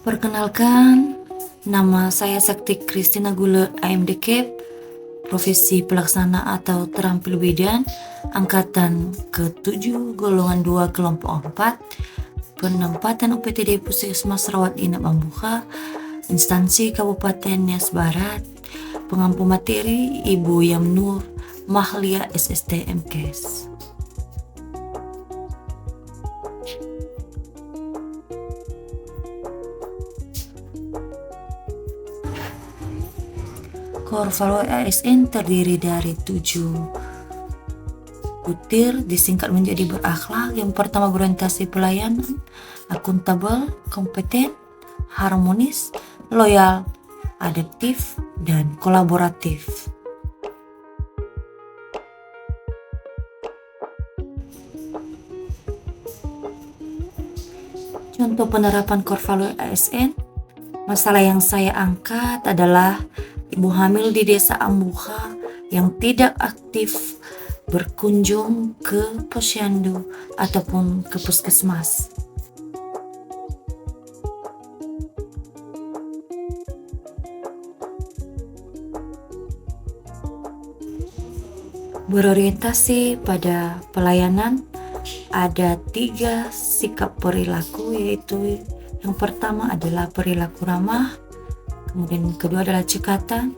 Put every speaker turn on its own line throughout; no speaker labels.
Perkenalkan, nama saya Sakti Kristina Gule AMDK, profesi pelaksana atau terampil bidan, angkatan ke-7, golongan 2, kelompok 4, penempatan UPTD Puskesmas Rawat Inap Ambuha, instansi Kabupaten Nias Barat, pengampu materi Ibu Yamnur Mahlia SST MKes. Korvaloi ASN terdiri dari 7 butir, disingkat menjadi berakhlak. Yang pertama, berorientasi pelayanan, akuntabel, kompeten, harmonis, loyal, adaptif, dan kolaboratif. Contoh penerapan Korvaloi ASN, masalah yang saya angkat adalah ibu hamil di desa Ambuha yang tidak aktif berkunjung ke posyandu ataupun ke puskesmas. Berorientasi pada pelayanan, ada 3 sikap perilaku, yaitu yang pertama adalah perilaku ramah, kemudian yang kedua adalah cekatan,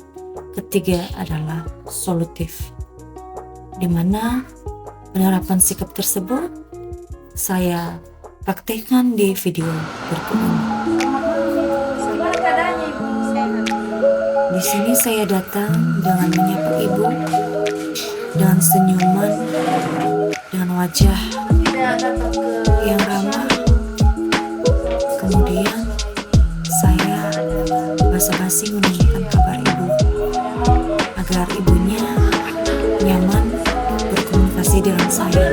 ketiga adalah solutif. Di mana penerapan sikap tersebut saya praktekkan di video berikut ini. Di sini saya datang dengan menyapa ibu dengan senyuman, dengan wajah yang ramah. Kemudian saya basa-basi menanyakan kabar ibu agar ibunya nyaman berkomunikasi dengan saya.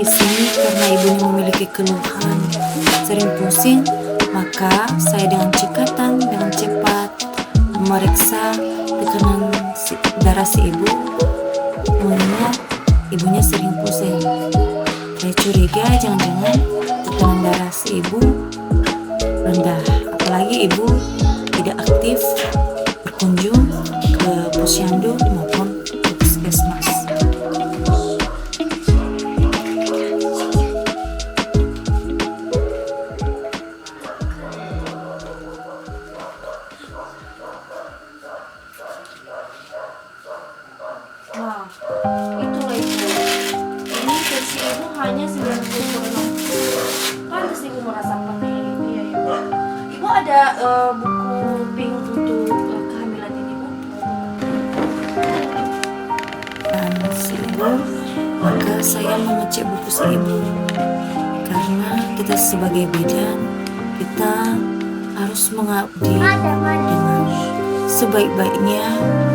Di sini karena ibunya memiliki keluhan sering pusing, maka saya dengan cekatan, dengan cepat memeriksa tekanan darah si ibu, mengingat ibunya sering pusing. Saya curiga jangan-jangan tekanan darah si ibu rendah, apalagi ibu tidak aktif berkunjung ke posyandu maupun ke puskesmas.
Wah, itulah ibu. Ini tensi ibu hanya 90/60. Pantas ibu merasa pakai ini ya ibu. Ibu ada buku pink untuk kehamilan ini bu?
Dan si ibu, maka saya mengecek buku si ibu, karena kita sebagai bidan, kita harus mengabdi dengan sebaik-baiknya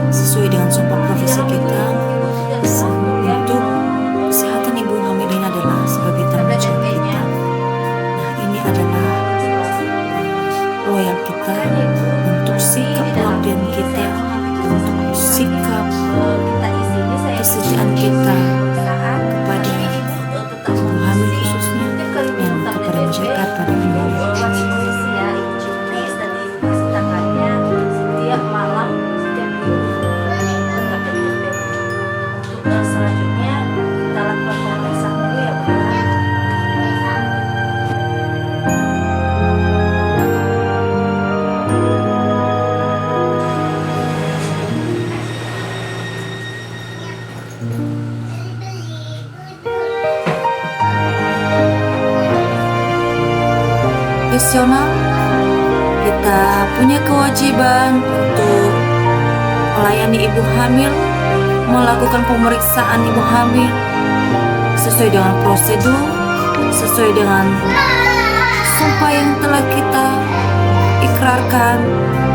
sesuai dengan sumpah profesi kita. Untuk kesehatan ibu hamil ini adalah sebagai tanggung jawab kita. Nah, ini adalah loyal kita untuk sikap pengabdian kita, untuk sikap kesetiaan kita kepada ibu hamil khususnya, dan kepada masyarakat pada umumnya.
Selanjutnya kita lakukan pemeriksaan dulu ya bu.
Profesional, kita punya kewajiban untuk melayani ibu hamil, melakukan pemeriksaan ibu hamil sesuai dengan prosedur, sesuai dengan sumpah yang telah kita ikrarkan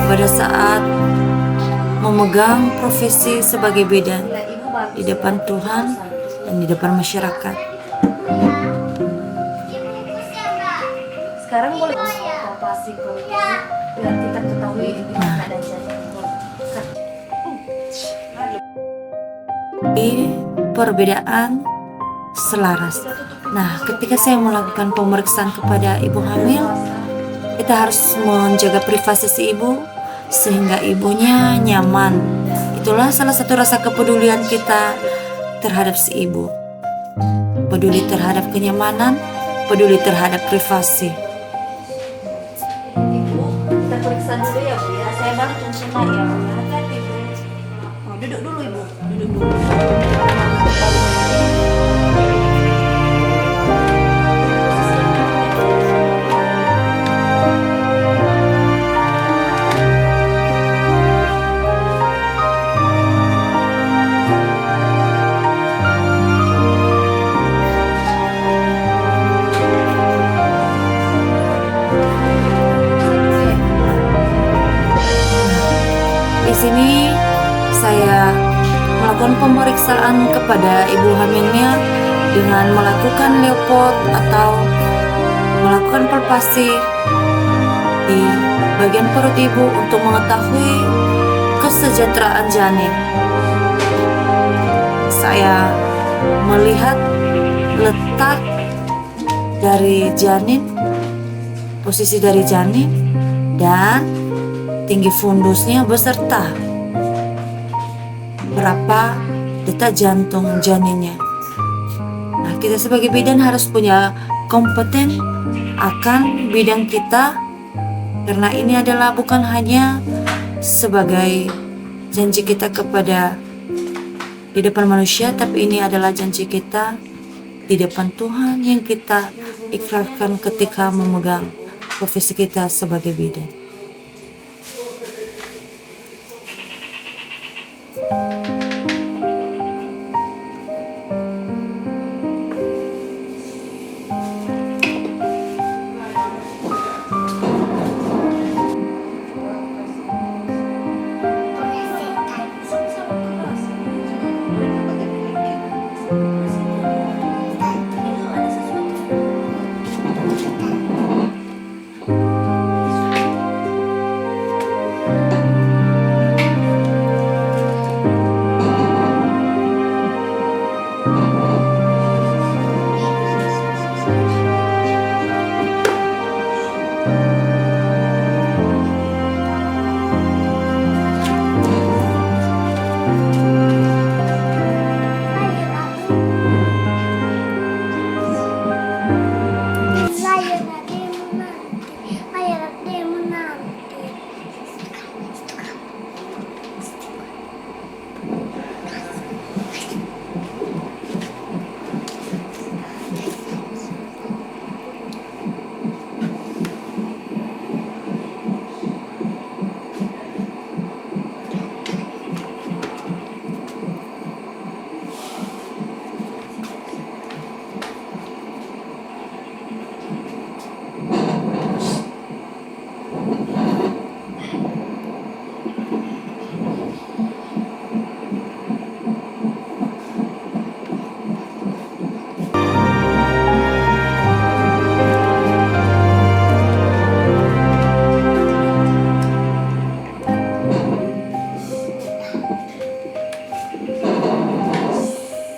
pada saat memegang profesi sebagai bidan di depan Tuhan dan di depan masyarakat.
Sekarang boleh operasi kulit biar kita ketahui gimana keadaan janin.
Di perbedaan selaras. Nah, ketika saya melakukan pemeriksaan kepada ibu hamil, kita harus menjaga privasi si ibu sehingga ibunya nyaman. Itulah salah satu rasa kepedulian kita terhadap si ibu. Peduli terhadap kenyamanan, peduli terhadap privasi.
Ibu, kita periksa dulu ya Bu ya. Saya bantu semua ya. Hati-hati Bu. Oh, duduk dulu Ibu. Duduk dulu.
Di sini saya melakukan pemeriksaan kepada ibu hamilnya dengan melakukan leopard atau melakukan palpasi di bagian perut ibu untuk mengetahui kesejahteraan janin. Saya melihat letak dari janin, posisi dari janin, dan tinggi fundusnya beserta berapa detak jantung janinnya. Nah, kita sebagai bidan harus punya kompeten akan bidang kita, karena ini adalah bukan hanya sebagai janji kita kepada di depan manusia, tapi ini adalah janji kita di depan Tuhan yang kita ikrarkan ketika memegang profesi kita sebagai bidan.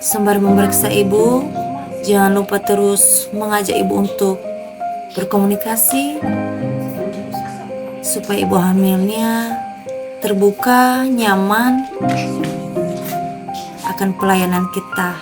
Sembari memeriksa ibu, jangan lupa terus mengajak ibu untuk berkomunikasi supaya ibu hamilnya terbuka, nyaman akan pelayanan kita.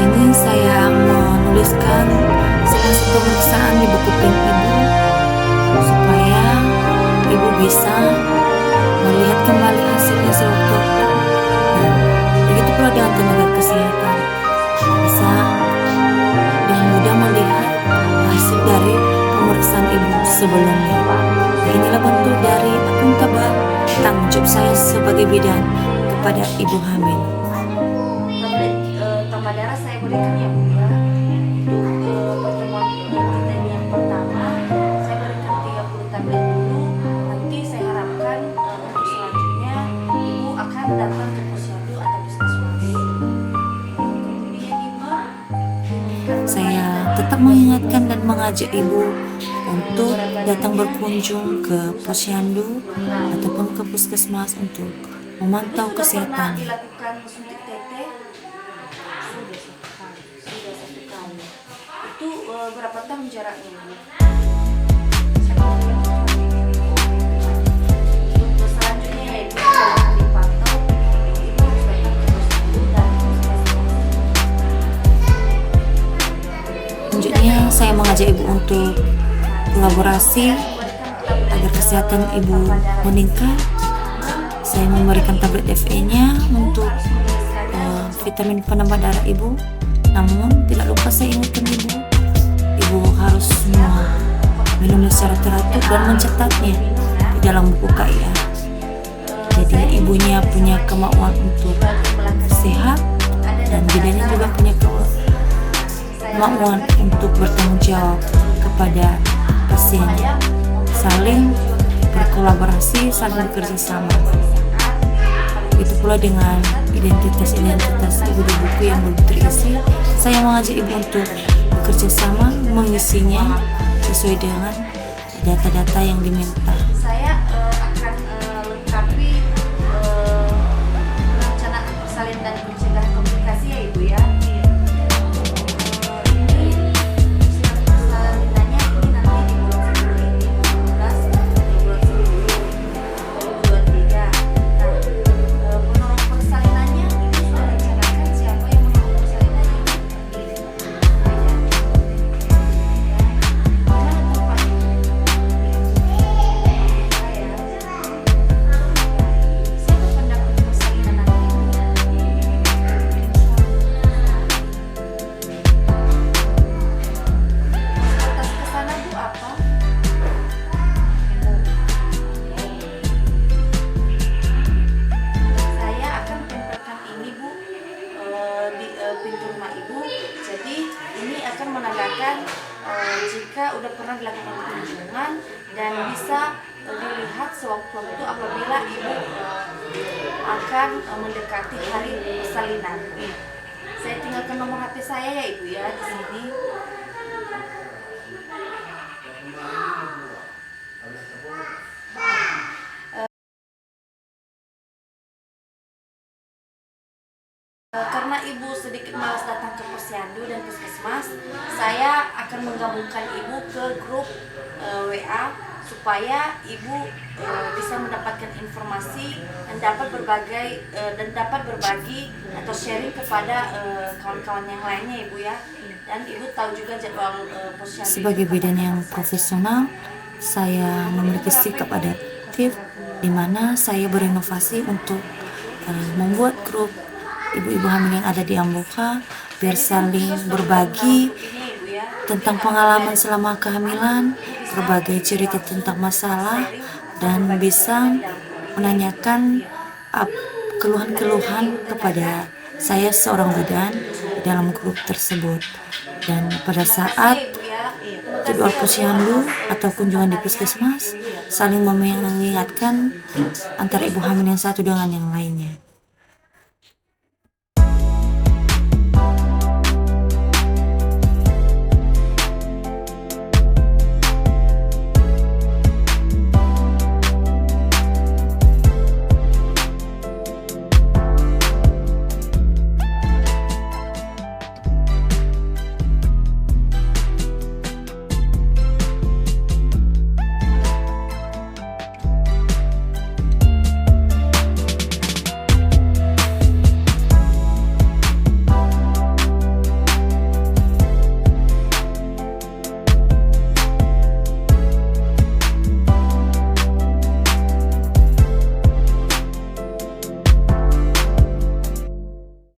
sini saya menuliskan selesai pemeriksaan di buku pink ibu supaya ibu bisa melihat kembali hasilnya sewaktu-waktu, dan begitu pula dengan tenaga kesehatan bisa dengan mudah melihat hasil dari pemeriksaan ibu sebelumnya. Nah, inilah bentuk dari akuntabel tanggung jawab saya sebagai bidan kepada ibu hamil.
Tablet tambah darah saya berikan ya Bu ya. Untuk pertemuan kita ini yang pertama, saya berikan 30 tablet dulu. Nanti saya harapkan untuk selanjutnya Ibu akan datang ke posyandu atau puskesmas. Kemudian Ibu
Saya tetap mengingatkan dan mengajak ibu untuk datang berkunjung ke posyandu ataupun ke puskesmas untuk memantau
Ibu sudah pernah
kesehatannya.
dilakukan suntik teteh? Sudah satu kali. Itu berapa tahun jaraknya? Untuk selanjutnya ya Ibu akan dipantau. Ibu harus datang ke posyandu dan puskesmas.
Selanjutnya saya mengajak ibu untuk kolaborasi agar kesehatan ibu meningkat. Saya memberikan tablet FE-nya untuk vitamin penambah darah ibu. Namun tidak lupa saya ingatkan ibu harus minumnya secara teratur dan mencatatnya di dalam buku KIA. Jadi ibunya punya kemauan untuk sehat dan bidannya juga punya kemauan untuk bertanggung jawab kepada pasiennya. Saling berkolaborasi, saling bekerja sama. Begitu pula dengan identitas ibu di buku yang belum terisi. Saya mengajak ibu untuk bekerja sama mengisinya sesuai dengan data-data yang diminta.
Saya akan lengkapi perencanaan persalinan dan pencegahan komplikasi ya Ibu ya. Ini siap persalinannya ini nanti di bulan 10 ini 15 di bulan 10 2023. Nah, penolong persalinannya Ibu sudah rencanakan siapa yang menolong persalinannya? Gimana tempatnya? Siapa pendapat persalinan nanti? Fasilitas kesana Bu apa? Saya akan tempelkan ini Bu di pintu rumah Ibu. Jadi ini akan menandakan jika udah pernah dilakukan kunjungan dan bisa dilihat sewaktu-waktu apabila Ibu akan mendekati hari persalinan. Saya tinggalkan nomor HP saya ya Ibu ya di sini. Karena Ibu sedikit malas datang ke posyandu dan puskesmas, saya akan menggabungkan Ibu ke grup WA supaya Ibu bisa mendapatkan informasi dan dapat berbagi atau sharing kepada kawan-kawan yang lainnya Ibu ya. Dan Ibu tahu juga jadwal posyandu.
Sebagai bidan yang profesional, saya memiliki sikap adaptif di mana saya berinovasi untuk membuat grup ibu-ibu hamil yang ada di Amboka biar saling berbagi tentang pengalaman selama kehamilan, berbagai cerita tentang masalah, dan bisa menanyakan keluhan-keluhan kepada saya seorang bidan di dalam grup tersebut. Dan pada saat jadwal posyandu atau kunjungan di puskesmas, saling mengingatkan antara ibu hamil yang satu dengan yang lainnya.